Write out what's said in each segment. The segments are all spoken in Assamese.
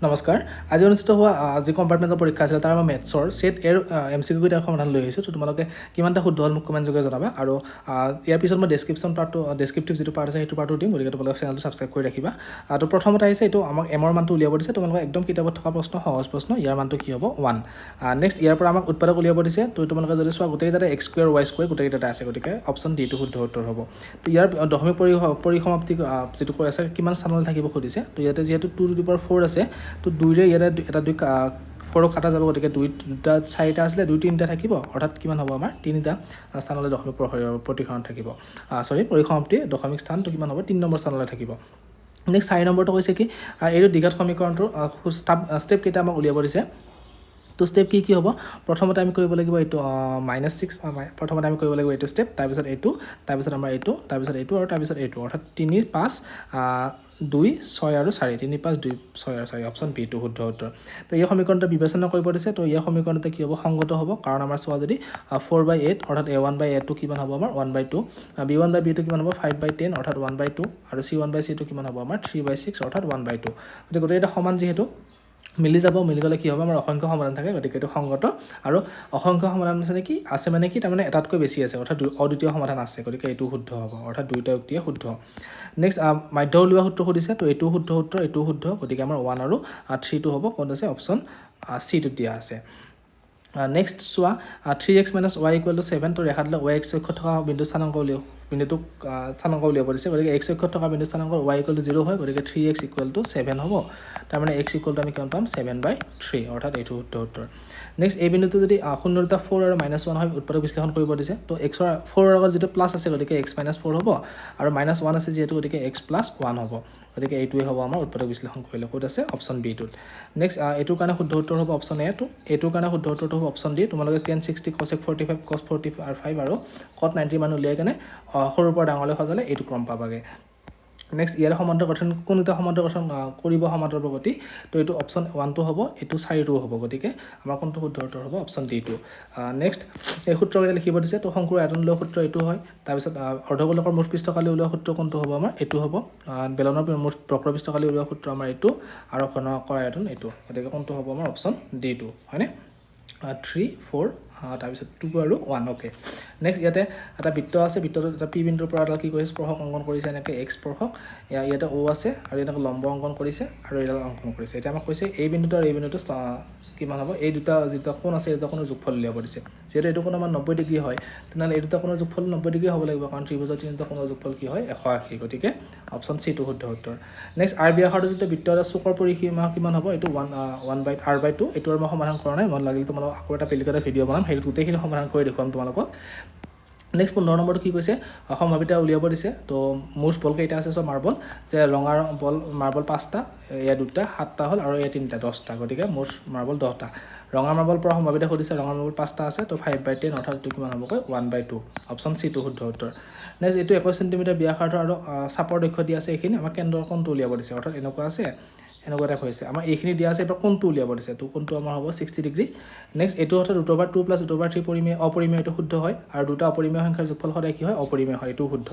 নমস্কাৰ আজি অনুষ্ঠিত হোৱা যি কম্পাৰ্টমেণ্টেল পৰীক্ষা আছিল তাৰ মই মেথছৰ সেট এৰ MCQ কেইটাৰ সমাধান লৈ আহিছোঁ তো তোমালোকে কিমানটা শুদ্ধ হ'ল মোক কমেণ্ট যোগে জনাবা আৰু ইয়াৰ পিছত মই ডেছক্ৰিপটিভ যিটো পাৰ্ট আছে সেইটো পাৰ্টটো দিম গতিকে তোমালোকে চেনেলটো ছাবস্ক্ৰাইব কৰি ৰাখিবা তো প্ৰথমতে আহিছে এইটো আমাক এমৰ মানটো উলিয়াব দিছে তোমালোকে একদম কিতাপত থকা প্ৰশ্ন সহজ প্ৰশ্ন ইয়াৰ মানটো কি হ'ব 1 নেক্সট ইয়াৰ পৰা আমাক উৎপাদক উলিয়াব দিছে তো তোমালোকে যদি চোৱা গোটেইকেইটাতে x স্কোৱাৰ y স্কোৱাৰ গোটেইকেইটাতে আছে গতিকে অপশ্যন ডি টো শুদ্ধ উত্তৰ হ'ব তো ইয়াৰ দশমিক পৰিসমাপ্তি যেটো কৈ আছে কিমান স্থানলৈ থাকিব খুদিছে তো ইয়াতে যেহেতু 2 to the power 4 আছে তো 2 ৰে ইয়াতে এটা 2 4 কাটা যাব গতিকে 2টা 4টা আসলে 2 3টা থাকিব অৰ্থাৎ কিমান হ'ব আমাৰ 3টা স্থানলৈ দশমিক প্ৰতিসৰণ থাকিব পৰিসমাপ্তি দশমিক স্থানটো কিমান হ'ব 3 নম্বৰ স্থানলৈ থাকিব নেক্সট 4 নম্বৰটো কৈছে কি এইটো দ্বিঘাত সমীকৰণটো ষ্টেপ কেইটা আমাক উলিয়াব দিছে তো স্টেপ কি হ'ব প্ৰথমতে আমি কৰিব লাগিব এইটো -6 প্ৰথমতে আমি কৰিব লাগিব এইটো স্টেপ তাৰপিছত এইটো তাৰপিছত আমাৰ এইটো তাৰপিছত এইটো আৰু তাৰপিছত এইটো অৰ্থাৎ 3 5 2 6 আৰু 4 3 5 2 6 আৰু 4 অপশ্যন বি টো শুদ্ধ উত্তৰ তো এই সমীকৰণটো বিবেচনা কৰিব দিছে তো এই সমীকৰণতে কি হ'ব সংগত হ'ব কাৰণ আমাৰ চোৱা যদি 4/8 অৰ্থাৎ a1/a টো কিমান হ'ব আমাৰ 1/2 b1/b টো কিমান হ'ব 5/10 অৰ্থাৎ 1/2 আৰু c1/c টো কিমান হ'ব আমাৰ 3/6 অৰ্থাৎ 1/2 গতিকে গোটেইটা সমান যেহেতু মিলি যাব মিলি গলে কি হ'ব আমাৰ অসংখ্য সমাধান থাকে গতিকে এটো সংগত আৰু অসংখ্য সমাধান আছে নেকি আছে মানে কি তাৰমানে এটাতকৈ বেছি আছে অৰ্থাৎ অদ্বিতীয় সমাধান আছে গতিকে এটো শুদ্ধ হ'ব অৰ্থাৎ দুইটা উক্তিয়ে শুদ্ধ নেক্সট মাধ্য উলিওৱা সূত্ৰ খুদিছে তো এটো শুদ্ধ সূত্ৰ এটো শুদ্ধ গতিকে আমাৰ 1 আৰু 3 টো হ'ব কোন আছে অপশ্যন সি টো দিয়া আছে নেক্সট চোৱা 3x - y = 7 তো ৰেখাত y x অক্ষত থকা বিন্দু স্থানাংক উলিয়াব দিছে গতিকে x অক্ষত থকা বিন্দু স্থানাংক y = 0 হয় গতিকে 3x = 7 হ'ব তাৰ মানে x = আমি কিমান পাম 7/3 অৰ্থাৎ এইটো শুদ্ধ উত্তৰ নেক্সট এই বিন্দুটো যদি 0 টা 4 আৰু -1 হয় উৎপাদক বিশ্লেষণ কৰিব দিছে তো x ৰ 4 ৰ আগত যেটো প্লাস আছে গতিকে x - 4 হ'ব আৰু -1 আছে যেটো গতিকে x + 1 হ'ব গতিকে এইটোৱে হ'ব আমাৰ উৎপাদক বিশ্লেষণ কৰিলে ক'ত আছে অপশ্যন বি টোত নেক্সট এইটোৰ কাৰণে শুদ্ধ উত্তৰ হ'ব অপশ্যন এ টো এইটোৰ কাৰণে শুদ্ধ উত্তৰটো হ'ব অপশ্যন ডি তোমালোকে tan 60 cosec 45 cos 45 আৰু cot 90 মান উলিয়াই কেনে সৰুৰ পৰা ডাঙৰলৈ সজালে এইটো ক্ৰম পাবাগে নেক্সট ইয়াৰ সমান্তৰাল গঠন কোনটা সমান্তৰাল গঠন কৰিব সমান্তৰাল প্ৰগতি তো এইটো অপশ্যন 1 টো হ'ব এইটো 4 টো হ'ব গতিকে আমাৰ কোনটো শুদ্ধ উত্তৰ হ'ব অপশ্যন ডি টো নেক্সট এই সূত্ৰকেইটা লিখিব দিছে তো শংকুৰ আয়তন লোৱা সূত্ৰ এইটো হয় তাৰপিছত অৰ্ধগোলকৰ মুঠ পৃষ্ঠকালি উলিওৱা সূত্ৰ কোনটো হ'ব আমাৰ এইটো হ'ব বেলনৰ মুঠ বক্ৰ পৃষ্ঠকালি উলিওৱা সূত্ৰ আমাৰ এইটো আৰু ঘনকৰ আয়তন এইটো গতিকে কোনটো হ'ব আমাৰ অপশ্যন ডি টো হয়নে 3 4 তাৰপিছত 2 আৰু 1 ওকে নেক্সট ইয়াতে এটা বৃত্ত আছে বৃত্তটো এটা পি বিন্দুৰ পৰা এটা কি কৰিছে স্পৰ্শক অংকন কৰিছে এনেকৈ x স্পৰ্শক ইয়াতে o আছে আৰু এনেকৈ লম্ব অংকন কৰিছে আৰু এডাল অংকন কৰিছে এটা আমাক কৈছে এই বিন্দুটো আৰু এই বিন্দুটো কিমান হ'ব এই দুটা যেটা কোণ আছে এই দুটা কোণৰ যোগফল উলিয়াব দিছে যেহেতু এইটো কোণ আমাৰ 90 ডিগ্ৰী হয় তেনেহ'লে এই দুটা কোণৰ যোগফল 90 ডিগ্ৰী হ'ব লাগিব কাৰণ ত্ৰিভুজৰ তিনিটা কোণৰ যোগফল কি হয় 180 গতিকে অপশ্যন সি টো শুদ্ধ উত্তৰ নেক্সট আৰ ব্যাসাৰ্ধ যেটা বৃত্ত এটা চুকৰ পৰিসীমা কিমান হ'ব এইটো 1/r/2 এইটো মই সমাধান কৰা নাই মন লাগিলে তোমালোক আকৌ এটা পেলিকটা ভিডিঅ' বনাম সেইটো গোটেইখিনি সমাধান কৰি দেখুৱাম তোমালোকক নেক্সট 15 নম্বৰটো কি কৈছে সম্ভাৱিতা উলিয়াব দিছে তো মুঠ বল কেইটা আছে সব মাৰ্বল যে ৰঙা বল মাৰ্বল 5টা এয়া দুটা 7টা হ'ল আৰু এয়া 3টা 10টা গতিকে মুঠ মাৰ্বল 10টা ৰঙা মাৰ্বল পৰা সম্ভাৱিতা খুদিছে ৰঙা মাৰ্বল 5টা আছে তো 5/10 অৰ্থাৎ এইটো কিমান হ'বকৈ 1/2 অপশ্যন সি টো শুদ্ধ উত্তৰ নেক্সট এইটো 21 সেন্টিমিটাৰ ব্যাসাৰ্ধ আৰু চাপৰ দৈৰ্ঘ্য দিয়া আছে এইখিনি আমাৰ কেন্দ্ৰৰ কোণটো উলিয়াব দিছে অৰ্থাৎ এনেকুৱা আছে এনেকুৱা এটা হৈছে আমাৰ এইখিনি দিয়া আছে এবাৰ কোণটো উলিয়াব দিছে তো কোণটো আমাৰ হ'ব 60 ডিগ্ৰী নেক্সট এইটো অৰ্থাৎ √2 + √3 অপৰিমেয় এইটো শুদ্ধ হয় আৰু দুটা অপৰিমেয় সংখ্যাৰ যোগফল সদায় কি হয় অপৰিমেয় হয় এইটো শুদ্ধ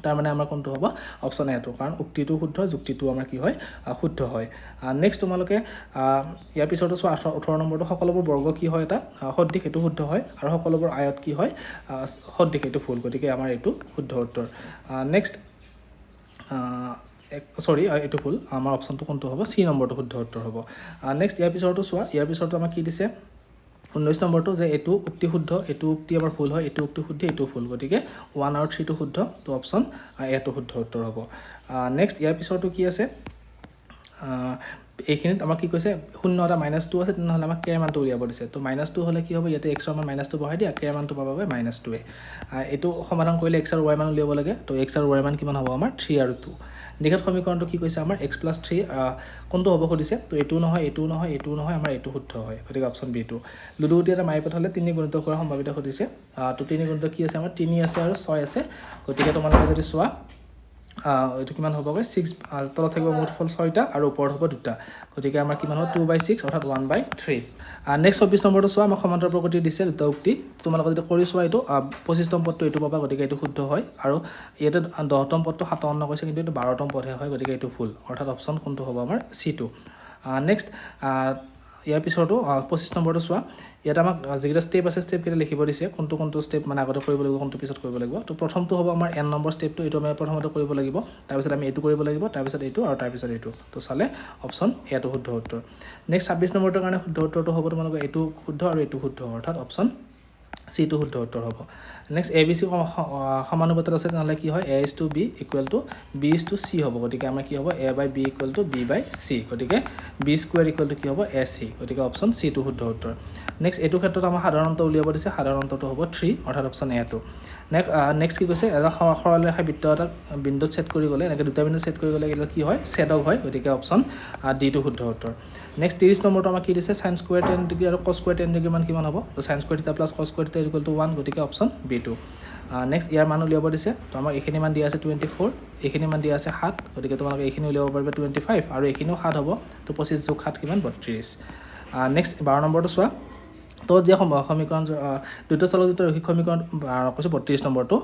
তাৰ মানে আমাৰ কোনটো হ'ব অপশ্যন এ টো কাৰণ উক্তিটো শুদ্ধ যুক্তিটো আমাৰ কি হয় শুদ্ধ হয় নেক্সট তোমালোকে ইয়াৰ পিছতো 18 নম্বৰটো সকলোবোৰ বৰ্গ কি হয় এটা সদৃশ এইটো শুদ্ধ হয় আৰু সকলোবোৰ আয়ত কি হয় সদৃশ এইটো ভুল গতিকে আমাৰ এইটো শুদ্ধ উত্তৰ নেক্সট এইটো ভুল আমাৰ অপশ্যনটো কোনটো হ'ব সি নম্বৰটো শুদ্ধ উত্তৰ হ'ব নেক্সট ইয়াৰ পিছতো চোৱা ইয়াৰ পিছতো আমাক কি দিছে 19 নম্বৰটো যে এইটো উক্তি শুদ্ধ এইটো উক্তি আমাৰ ভুল হয় এইটো উক্তি শুদ্ধ এইটো ভুল গতিকে 1 আৰু 3 টো শুদ্ধ তো অপশ্যন এ টো শুদ্ধ উত্তৰ হ'ব নেক্সট ইয়াৰ পিছতো কি আছে এইখিনিত আমাক কি কৈছে 0 এটা -2 আছে তেনেহ'লে আমাক k মানটো উলিয়াব দিছে তো -2 হ'লে কি হ'ব ইয়াতে x ৰ মান -2 বহাই দিয়া k মানটো পাবাগৈ -2 এইটো সমাধান কৰিলে x আৰু y মান উলিয়াব লাগে তো x আৰু y মান কিমান হ'ব আমাৰ 3 আৰু 2 দ্বিঘাত সমীকৰণটো কি কৈছে আমাৰ x + 3 কোনটো হ'ব খুদিছে তো এইটো নহয় এইটো নহয় এইটো নহয় আমাৰ এইটো শুদ্ধ হয় গতিকে অপশ্যন বি টো লুডুগুটি এটা মাৰি পঠালে 3 গুণিত কৰাৰ সম্ভাৱিতা খুদিছে তো 3 গুণিত কি আছে আমাৰ 3 আছে আৰু 6 আছে গতিকে তোমালোকে যদি চোৱা এইটো কিমান হ'বগৈ 6 তলত থাকিব মুঠ ফল 6টা আৰু ওপৰত হ'ব 2টা গতিকে আমাৰ কিমান হ'ব 2/6 অৰ্থাৎ 1/3 নেক্সট 24 নম্বৰটো চোৱা আমাক সমান্তৰাল প্ৰগতি দিছে দুটা উক্তি তোমালোকে যদি কৰি চোৱা এইটো 25তম পদটো এইটো পাবা গতিকে এইটো শুদ্ধ হয় আৰু ইয়াতে 10তম পদটো 57 কৈছে কিন্তু এইটো 12তম পদহে হয় গতিকে এইটো ভুল অৰ্থাৎ অপশ্যন কোনটো হ'ব আমাৰ সি টো নেক্সট ইয়াৰ পিছতো 25 নম্বৰটো চোৱা ইয়াত আমাক যিকেইটা ষ্টেপ আছে ষ্টেপকেইটা লিখিব দিছে কোনটো ষ্টেপ মানে আগতে কৰিব লাগিব কোনটো পিছত কৰিব লাগিব তো প্ৰথমটো হ'ব আমাৰ n নম্বৰ ষ্টেপটো এইটো আমি প্ৰথমতে কৰিব লাগিব তাৰপিছত আমি এইটো কৰিব লাগিব তাৰপিছত এইটো আৰু তাৰপিছত এইটো তো চালে অপশ্যন এটো শুদ্ধ উত্তৰ নেক্সট 26 নম্বৰটোৰ কাৰণে শুদ্ধ উত্তৰটো হ'ব তোমালোকৰ এইটো শুদ্ধ আৰু এইটো শুদ্ধ অৰ্থাৎ অপশ্যন C টো শুদ্ধ উত্তৰ হ'ব নেক্সট ABC সমানুপাতত আছে তেনেহ'লে কি হয় A is to B equal to B is to C হ'ব গতিকে আমাৰ কি হ'ব A by B equal to B by C গতিকে B square equal to কি হ'ব AC গতিকে অপশ্যন C টো শুদ্ধ উত্তৰ নেক্সট এইটো ক্ষেত্ৰত আমাৰ সাধাৰণত উলিয়াব দিছে সাধাৰণটো হ'ব 3 অৰ্থাৎ অপশ্যন A টো নেক্সট কি কৈছে এটা সৰলৰেখা বৃত্ত এটা বিন্দুত সেট কৰি গ'লে এনেকৈ দুটা বিন্দু সেট কৰি গ'লে এটা কি হয় ছেদক হয় গতিকে অপশ্যন D টো শুদ্ধ উত্তৰ নেক্সট 30 নম্বৰটো আমাৰ কি দিছে sin square tan ডিগ্ৰী আৰু cos square tan ডিগ্ৰী মান কিমান হ'ব তো sin square θ plus cos square θ equal to 1 গতিকে অপশ্যন B টো নেক্সট ইয়াৰ মান উলিয়াব দিছে তো আমাক এইখিনি মান দিয়া আছে 24 এইখিনি মান দিয়া আছে 7 গতিকে তোমালোকে এইখিনি উলিয়াব পাৰিবা 25 আৰু এইখিনিও 7 হ'ব তো 25 যোগ 7 কিমান 32 নেক্সট 12 নম্বৰটো চোৱা তো দিয়া সমীকৰণ দুটা চলচিত্ৰ ৰৈখিক সমীকৰণ কৈছে 32 নম্বৰটো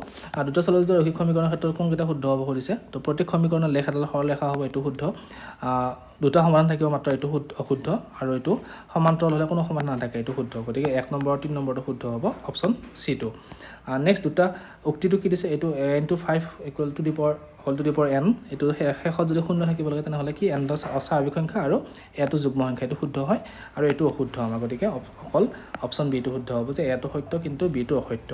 দুটা চলচিত্ৰ ৰৈখিক সমীকৰণৰ ক্ষেত্ৰত কোনকেইটা শুদ্ধ হ'ব কৰিছে তো প্ৰত্যেক সমীকৰণৰ লেখ এডাল সৰলৰেখা হ'ব এইটো শুদ্ধ দুটা সমাধান থাকিব মাত্ৰ এইটো অশুদ্ধ আৰু এইটো সমান্তৰাল হ'লে কোনো সমাধান নাথাকে এইটো শুদ্ধ গতিকে 1 নম্বৰ 3 নম্বৰটো শুদ্ধ হ'ব অপশ্যন C টো নেক্সট দুটা উক্তিটো কি দিছে এইটো a into 5 equal to the power whole to the power n এইটো শেষত যদি শূন্য থাকিব লাগে তেনেহ'লে কি n অস্বাভাৱিক সংখ্যা আৰু এটো যুগ্ম সংখ্যা এইটো শুদ্ধ হয় আৰু এইটো অশুদ্ধ আমাৰ গতিকে অকল অপশ্যন বি টো শুদ্ধ হ'ব যে এটো সত্য কিন্তু বি টো অসত্য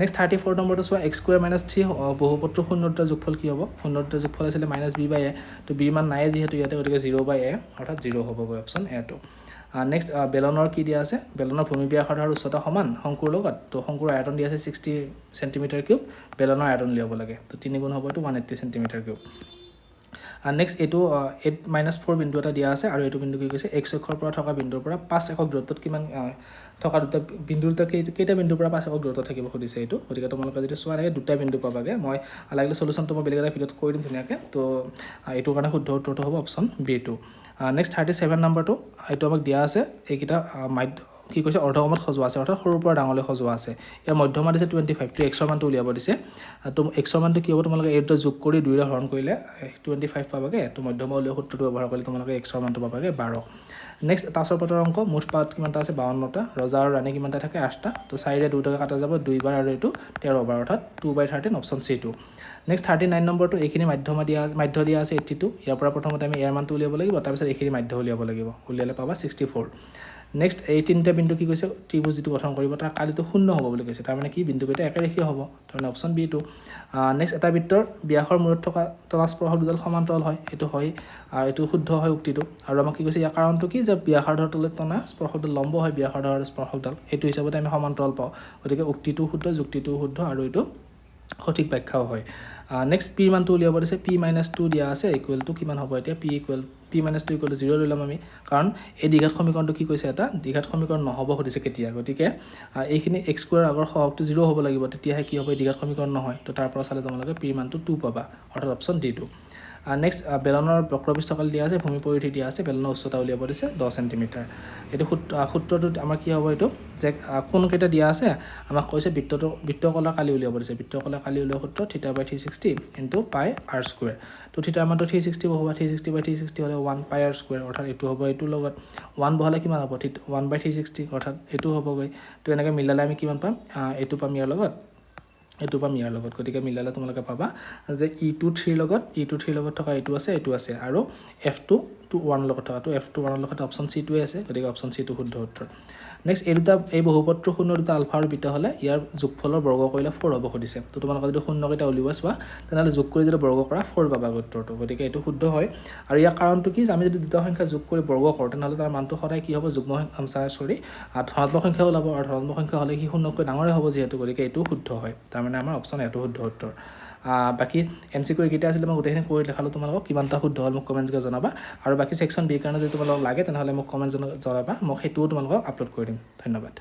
নেক্সট 34 নম্বৰটো চোৱা x square minus 3 বহুপদৰ শূন্যৰ যোগফল কি হ'ব শূন্যৰ যোগফল আছিল -b by a তো b মান নাই যিহেতু ইয়াতে গতিকে 0 by a অৰ্থাৎ 0 হ'ব অপশ্যন এ টো নেক্সট বেলনৰ কি দিয়া আছে বেলনৰ ভূমি ব্যাসাৰ্ধ আৰু উচ্চতা সমান শংকুৰ লগত তো শংকুৰ আয়তন দিয়া আছে 60 সেন্টিমিটাৰ কিউব বেলনৰ আয়তন লিয়াব লাগে তো 3 গুণ হ'ব এইটো 180 সেন্টিমিটাৰ কিউব নেক্সট এইটো 8 - 4 বিন্দু এটা দিয়া আছে আৰু এইটো বিন্দু কি কৈছে x অক্ষৰ পৰা থকা বিন্দুৰ পৰা 5 একক দূৰত্বত কিমান থকা দুটা বিন্দুৰ কেইটা বিন্দুৰ পৰা 5 একক দূৰত্বত থাকিব খুদিছে এইটো গতিকে তোমালোকে যদি চোৱা লাগে দুটা বিন্দু পাবাগে মই লাগিলে সলিউশনটো মই বেলেগ এটা ভিডিঅ'ত কৈ দিম ধুনীয়াকৈ তো এইটো কাৰণে শুদ্ধ উত্তৰটো হ'ব অপশ্যন বি টো নেক্সট 37 নম্বৰটো এইটো আমাক দিয়া আছে এইকেইটা কি কৈছে অৰ্ধকমত সজোৱা আছে অৰ্থাৎ সৰুৰ পৰা ডাঙৰলৈ সজোৱা আছে ইয়াৰ মধ্যমা দিছে 25 তো এক্সৰ মানটো উলিয়াব দিছে তো এক্সৰ মানটো কি হ'ব তোমালোকে এই দুটা যোগ কৰি 2 ৰে হৰণ কৰিলে 25 পাবাগে তো মধ্যমা উলিওৱা সূত্ৰটো ব্যৱহাৰ কৰিলে তোমালোকে এক্সৰ মানটো পাবাগে 12 নেক্সট পাছৰ পাতৰ অংক মুঠ পাত কিমানটা আছে 52টা ৰজা আৰু ৰাণী কিমানটা থাকে 8টা তো 4 ৰে 2 টকা কাটা যাব 2 বাৰ আৰু এইটো 13 বাৰ অৰ্থাৎ 2/13 অপশ্যন C টো নেক্সট 39 নম্বৰটো এইখিনি মাধ্য দিয়া আছে 82 ইয়াৰ পৰা প্ৰথমতে আমি ইয়াৰ মানটো উলিয়াব লাগিব তাৰপিছত এইখিনি মাধ্য উলিয়াব লাগিব উলিয়ালে পাবা 64 নেক্সট এই তিনিটা বিন্দু কি কৈছে ত্ৰিভুজ যিটো গঠন কৰিব তাৰ কালিটো শূন্য হ'ব বুলি কৈছে তাৰ মানে কি বিন্দুকেইটা একেৰেখীয় হ'ব তাৰমানে অপশ্যন বি টো নেক্সট এটা বৃত্তৰ ব্যাসৰ মূৰত থকা তলা স্পৰ্শক দুডাল সমান্তৰাল হয় এইটো হয় আৰু এইটো শুদ্ধ হয় উক্তিটো আৰু আমাক কি কৈছে ইয়াৰ কাৰণটো কি যে ব্যাসাৰ্ধৰ তলত টনা স্পৰ্শকডাল লম্ব হয় ব্যাসাৰ্ধ আৰু স্পৰ্শকডাল সেইটো হিচাপতে আমি সমান্তৰাল পাওঁ গতিকে উক্তিটো শুদ্ধ যুক্তিটো শুদ্ধ আৰু এইটো সঠিক ব্যাখ্যাও হয় নেক্সট পি মানটো উলিয়াব দিছে p - 2 দিয়া আছে ইকুৱেল টু কিমান হ'ব এতিয়া p - 2 ইকুৱেল টু 0 লৈ ল'ম আমি কাৰণ এই দ্বিঘাত সমীকৰণটো কি কৈছে এটা দ্বিঘাত সমীকৰণ নহ'ব সুধিছে কেতিয়া গতিকে এইখিনি x স্কোৱাৰ আগৰ সহগটো 0 হ'ব লাগিব তেতিয়াহে কি হ'ব এই দ্বিঘাত সমীকৰণ নহয় তো তাৰ পৰা চালে তোমালোকে p মানটো 2 পাবা অৰ্থাৎ অপশ্যন ডি টো নেক্সট বেলনৰ বক্ৰপৃষ্ঠকাল দিয়া আছে ভূমি পৰিধি দিয়া আছে বেলনৰ উচ্চতা উলিয়াব দিছে 10 সেন্টিমিটাৰ এইটো সূত্ৰটোত আমাৰ কি হ'ব এইটো যে কোনকেইটা দিয়া আছে আমাক কৈছে বৃত্তকলাৰ কালি উলিয়াব দিছে বৃত্তকলাৰ কালি উলিওৱা সূত্ৰ θ/360 ইনটু পাই r স্কয়াৰ তো থিটাৰ মানটো 360 হ'ব 360/360 হ'লে 1 পাই r স্কয়াৰ অৰ্থাৎ এইটো হ'ব এইটোৰ লগত 1 বহালে কিমান হ'ব 1/360 অৰ্থাৎ এইটো হ'বগৈ তো এনেকৈ মিলালে আমি কিমান পাম এইটো পাম ইয়াৰ লগত এইটো পাম ইয়াৰ লগত গতিকে মিলালে তোমালোকে পাবা যে e2 3 লগত থকা এইটো আছে আৰু f2 1 লগত থকা তো f2 1 লগত অপশ্যন C টোৱে আছে গতিকে অপশ্যন C টো শুদ্ধ উত্তৰ নেক্সট এই বহুপদৰ শূন্য দুটা আলফা আৰু বিটা হ'লে ইয়াৰ যোগফলৰ বৰ্গ কৰিলে 4 হ'ব খুদিছে তো তোমালোকে যদি শূন্যকেইটা উলিওৱা চোৱা তেনেহ'লে যোগ কৰি যদি বৰ্গ কৰা 4 পাবা উত্তৰটো গতিকে এইটো শুদ্ধ হয় আৰু ইয়াৰ কাৰণটো কি আমি যদি দুটা সংখ্যা যোগ কৰি বৰ্গ কৰোঁ তেনেহ'লে তাৰ মানটো সদায় কি হ'ব যুগ্ম ধনাত্মক সংখ্যা ওলাব আৰু ধনাত্মক সংখ্যা হ'লে কি শূন্যতকৈ ডাঙৰে হ'ব যিহেতু গতিকে এইটো শুদ্ধ হয় তাৰমানে আমাৰ অপশ্যন এইটো শুদ্ধ উত্তৰ বাকি MCQ এইকেইটা আছিলে মই গোটেইখিনি কৰি দেখালোঁ তোমালোকক কিমানটা শুদ্ধ হ'ল মোক কমেণ্ট কৰি জনাবা আৰু বাকি ছেকশ্যন বিৰ কাৰণে যদি তোমালোকক লাগে তেনেহ'লে মোক কমেণ্ট জনাবা মই সেইটোও তোমালোকক আপলোড কৰি দিম ধন্যবাদ